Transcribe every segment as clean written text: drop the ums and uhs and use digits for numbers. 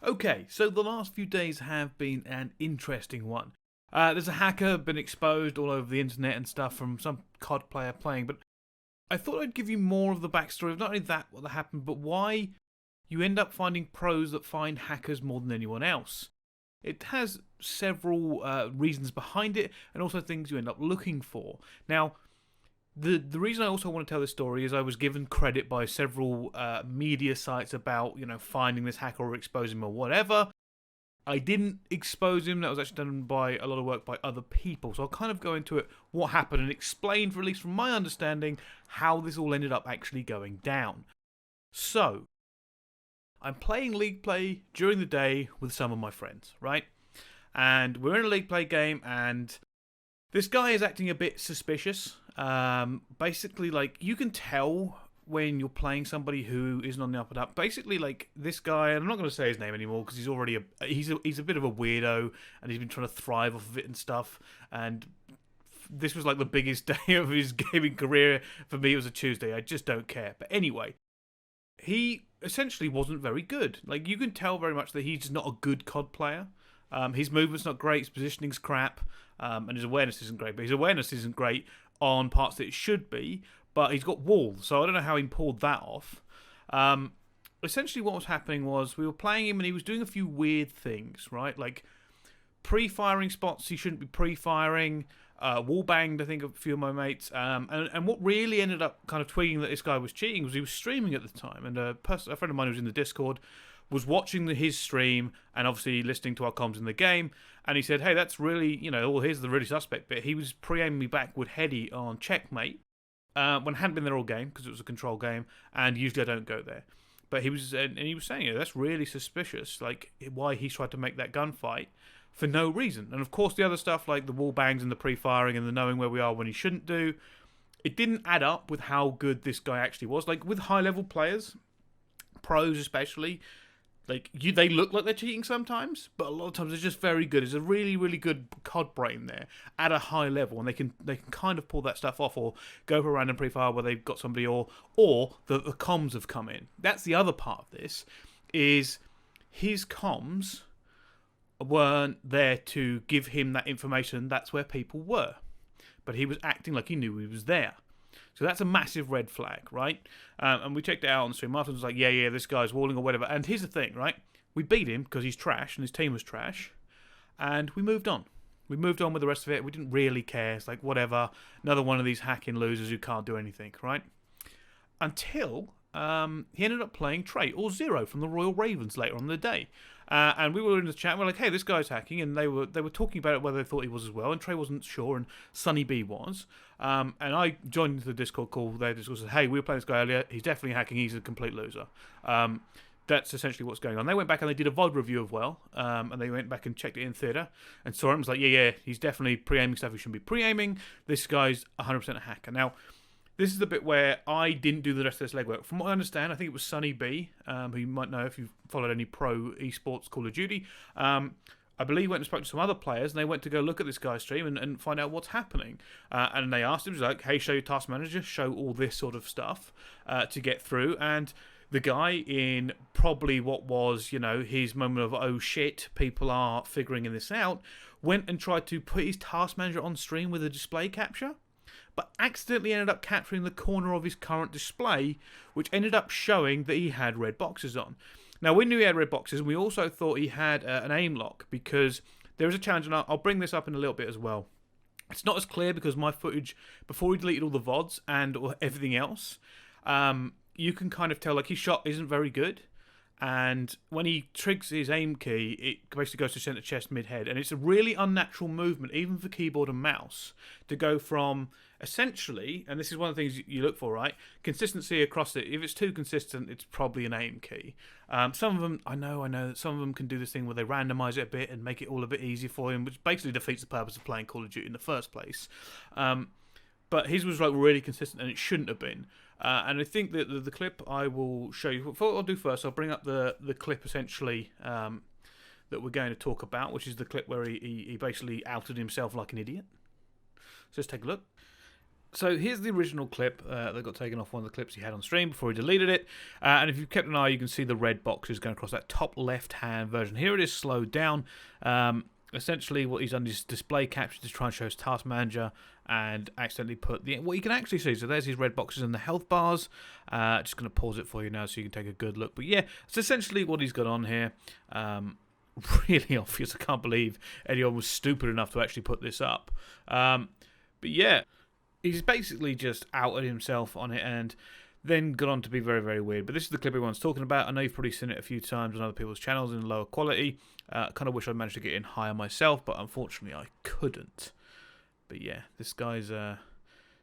Okay, so the last few days have been an interesting one. There's a hacker been exposed all over the internet and stuff from some COD player playing, but I thought I'd give you more of the backstory of not only that, what happened, but why you end up finding pros that find hackers more than anyone else. It has several reasons behind it, and also things you end up looking for. Now, the reason I also want to tell this story is I was given credit by several media sites about finding this hacker or exposing him or whatever. I didn't expose him. That was actually done by a lot of work by other people. So I'll kind of go into it, what happened, and explain, for at least from my understanding, how this all ended up actually going down. So, I'm playing League Play during the day with some of my friends, right? And we're in a League Play game, and this guy is acting a bit suspicious. Basically, like, you can tell when you're playing somebody who isn't on the up and up. Basically, like, this guy, and I'm not going to say his name anymore because he's already he's a bit of a weirdo, and he's been trying to thrive off of it and stuff. And this was like the biggest day of his gaming career for me. It was a Tuesday. I just don't care. But anyway, he essentially wasn't very good. Like, you can tell very much that he's just not a good COD player. His movement's not great. His positioning's crap, and his awareness isn't great. But his awareness isn't great on parts that it should be. But he's got walls, so I don't know how he pulled that off. Essentially, what was happening was we were playing him, and he was doing a few weird things, right? Like pre-firing spots he shouldn't be pre-firing. Wall banged, I think, a few of my mates. And what really ended up kind of twigging that this guy was cheating was he was streaming at the time, and a friend of mine who was in the Discord was watching his stream and obviously listening to our comms in the game, and he said, "Hey, that's really, here's the really suspect bit." He was pre-aiming me back with Heady on checkmate. When I hadn't been there all game because it was a control game, and usually I don't go there. But he was, and he was saying, that's really suspicious. Like, why he tried to make that gunfight for no reason. And of course, the other stuff like the wall bangs and the pre-firing and the knowing where we are when he shouldn't do, it didn't add up with how good this guy actually was. Like with high-level players, pros especially, like they look like they're cheating sometimes, but a lot of times they're just very good. There's a really, really good COD brain there at a high level, and they can kind of pull that stuff off, or go for a random pre-fire where they've got somebody, or the comms have come in. That's the other part of this, is his comms weren't there to give him that information. That's where people were, but he was acting like he knew he was there. So that's a massive red flag, right? And we checked it out on the stream. Martin was like, yeah, this guy's walling or whatever. And here's the thing, right? We beat him because he's trash and his team was trash. And we moved on. We moved on with the rest of it. We didn't really care. It's like, whatever. Another one of these hacking losers who can't do anything, right? Until he ended up playing Trey or Zero from the Royal Ravens later on in the day. And we were in the chat, and we're like, hey, this guy's hacking, and they were talking about it, whether they thought he was as well, and Trey wasn't sure, and Sunny B was. And I joined into the Discord call. They just said, hey, we were playing this guy earlier, he's definitely hacking, he's a complete loser. That's essentially what's going on. They went back and they did a VOD review of well, and they went back and checked it in theatre, and saw it and was like, yeah, he's definitely pre-aiming stuff he shouldn't be pre-aiming. This guy's 100% a hacker. Now, this is the bit where I didn't do the rest of this legwork. From what I understand, I think it was Sunny B, who you might know if you've followed any pro esports Call of Duty. I believe he went and spoke to some other players, and they went to go look at this guy's stream and find out what's happening. And they asked him, he was like, hey, show your task manager, show all this sort of stuff to get through. And the guy, in probably what was, his moment of, oh shit, people are figuring this out, went and tried to put his task manager on stream with a display capture, but accidentally ended up capturing the corner of his current display, which ended up showing that he had red boxes on. Now, we knew he had red boxes, and we also thought he had an aim lock, because there is a challenge, and I'll bring this up in a little bit as well. It's not as clear because my footage, before he deleted all the VODs and everything else, you can kind of tell, like, his shot isn't very good. And when he triggers his aim key, it basically goes to centre chest, mid-head. And it's a really unnatural movement, even for keyboard and mouse, to go from, essentially, and this is one of the things you look for, right? Consistency across it. If it's too consistent, it's probably an aim key. Some of them, I know that some of them can do this thing where they randomise it a bit and make it all a bit easier for him, which basically defeats the purpose of playing Call of Duty in the first place. But his was like really consistent, and it shouldn't have been. And I think that the clip I will show you, what I'll do first, I'll bring up the clip essentially that we're going to talk about, which is the clip where he basically outed himself like an idiot. So let's take a look. So here's the original clip that got taken off one of the clips he had on stream before he deleted it. And if you've kept an eye, you can see the red boxes going across that top left-hand version. Here it is slowed down. Essentially, what he's done is display capture to try and show his task manager and accidentally put what you can actually see. So there's his red boxes and the health bars. Just going to pause it for you now so you can take a good look. But yeah, it's essentially what he's got on here. Really obvious. I can't believe anyone was stupid enough to actually put this up. But yeah. He's basically just outed himself on it and then gone on to be very, very weird. But this is the clip everyone's talking about. I know you've probably seen it a few times on other people's channels in lower quality. Kind of wish I managed to get in higher myself, but unfortunately I couldn't. But yeah, this guy's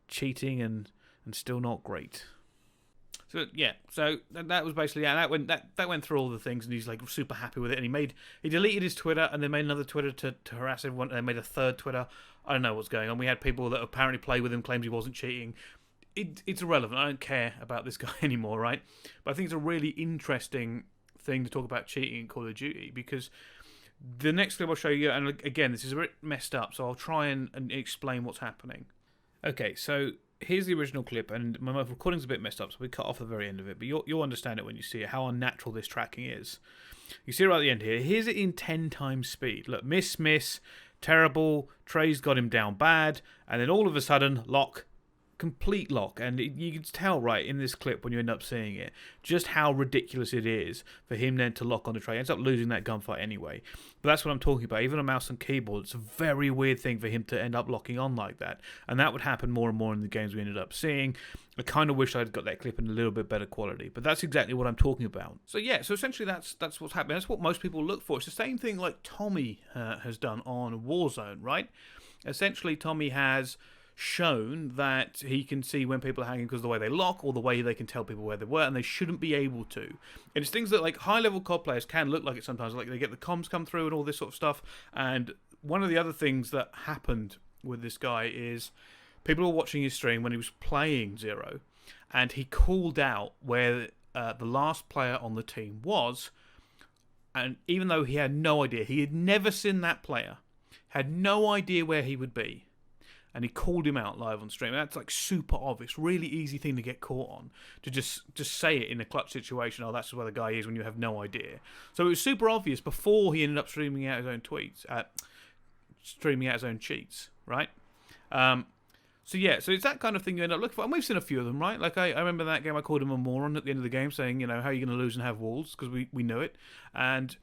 cheating and still not great. So yeah, so that was basically that went through all the things, and he's like super happy with it. And he deleted his Twitter and then made another Twitter to harass everyone, and then made a third Twitter. I don't know what's going on. We had people that apparently play with him, claimed he wasn't cheating. It's irrelevant. I don't care about this guy anymore, right? But I think it's a really interesting thing to talk about cheating in Call of Duty, because the next clip I'll show you, and again, this is a bit messed up, so I'll try and explain what's happening. Okay, so here's the original clip, and my recording's a bit messed up, so we cut off the very end of it, but you'll understand it when you see it, how unnatural this tracking is. You see it right at the end here. Here's it in 10 times speed. Look, miss, terrible, Trey's got him down bad, and then all of a sudden, lock, complete lock. And you can tell, right, in this clip when you end up seeing it, just how ridiculous it is for him then to lock on the Trey. He ends up losing that gunfight anyway. But that's what I'm talking about. Even on mouse and keyboard, it's a very weird thing for him to end up locking on like that. And that would happen more and more in the games we ended up seeing. I kind of wish I'd got that clip in a little bit better quality, but that's exactly what I'm talking about. So yeah, so essentially that's what's happening. That's what most people look for. It's the same thing like Tommy has done on Warzone, right? Essentially, Tommy has shown that he can see when people are hanging because of the way they lock or the way they can tell people where they were, and they shouldn't be able to. And it's things that like high-level COD players can look like it sometimes, like they get the comms come through and all this sort of stuff. And one of the other things that happened with this guy is people were watching his stream when he was playing Zero, and he called out where the last player on the team was, and even though he had no idea, he had never seen that player, had no idea where he would be, and he called him out live on stream. That's like super obvious, really easy thing to get caught on, to just say it in a clutch situation. Oh, that's where the guy is when you have no idea. So it was super obvious before he ended up streaming out his own tweets, streaming out his own cheats, right? So yeah, so it's that kind of thing you end up looking for, and we've seen a few of them, right? Like I remember that game, I called him a moron at the end of the game, saying, you know, how are you going to lose and have walls? Because we knew it, and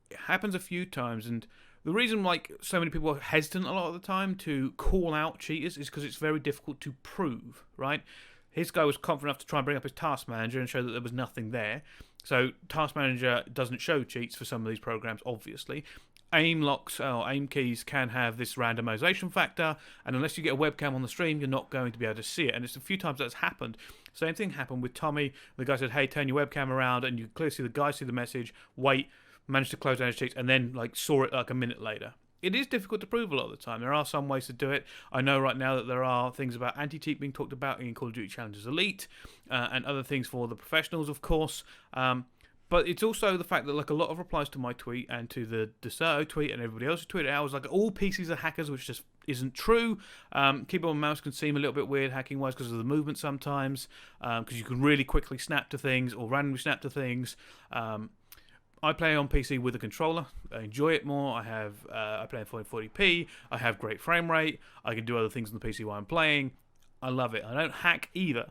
it happens a few times. And the reason like so many people are hesitant a lot of the time to call out cheaters is because it's very difficult to prove, right? His guy was confident enough to try and bring up his task manager and show that there was nothing there. So task manager doesn't show cheats for some of these programs, obviously. Aim locks or aim keys can have this randomization factor, and unless you get a webcam on the stream, you're not going to be able to see it. And it's a few times that's happened. Same thing happened with Tommy. The guy said, hey, turn your webcam around, and you clearly see the guy see the message, wait, managed to close down his cheats, and then like saw it like a minute later. It is difficult to prove a lot of the time. There are some ways to do it. I know right now that there are things about anti-cheat being talked about in Call of Duty Challengers Elite, and other things for the professionals, of course. But it's also the fact that like a lot of replies to my tweet and to the Deserto tweet and everybody else's tweet out was like all PCs are hackers, which just isn't true. Keyboard and mouse can seem a little bit weird hacking-wise because of the movement sometimes, because you can really quickly snap to things or randomly snap to things. I play on PC with a controller. I enjoy it more. I play in 440p. I have great frame rate. I can do other things on the PC while I'm playing. I love it. I don't hack either.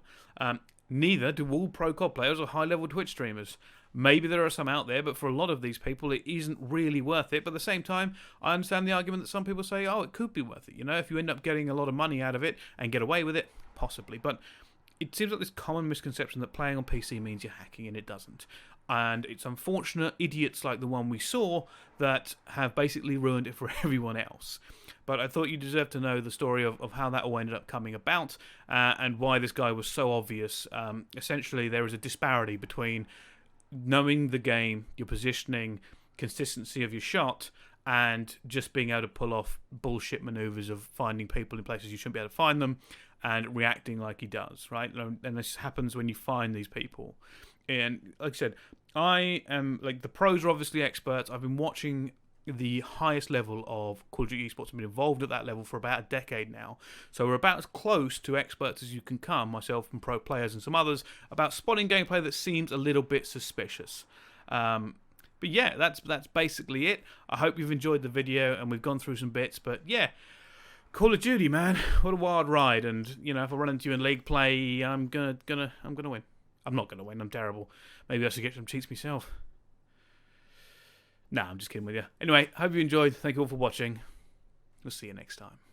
Neither do all pro COD players or high-level Twitch streamers. Maybe there are some out there, but for a lot of these people, it isn't really worth it. But at the same time, I understand the argument that some people say, oh, it could be worth it. You know, if you end up getting a lot of money out of it and get away with it, possibly. But it seems like this common misconception that playing on PC means you're hacking, and it doesn't. And it's unfortunate idiots like the one we saw that have basically ruined it for everyone else. But I thought you deserved to know the story of how that all ended up coming about, and why this guy was so obvious. Essentially, there is a disparity between knowing the game, your positioning, consistency of your shot, and just being able to pull off bullshit maneuvers of finding people in places you shouldn't be able to find them and reacting like he does, right? And this happens when you find these people. And like I said, I am like, the pros are obviously experts. I've been watching the highest level of Call of Duty esports. I've been involved at that level for about a decade now. So we're about as close to experts as you can come, myself and pro players and some others, about spotting gameplay that seems a little bit suspicious. But yeah, that's basically it. I hope you've enjoyed the video and we've gone through some bits. But yeah, Call of Duty, man, what a wild ride. And you know, if I run into you in league play, I'm gonna win. I'm not gonna win. I'm terrible. Maybe I should get some cheats myself. Nah, I'm just kidding with you. Anyway, hope you enjoyed. Thank you all for watching. We'll see you next time.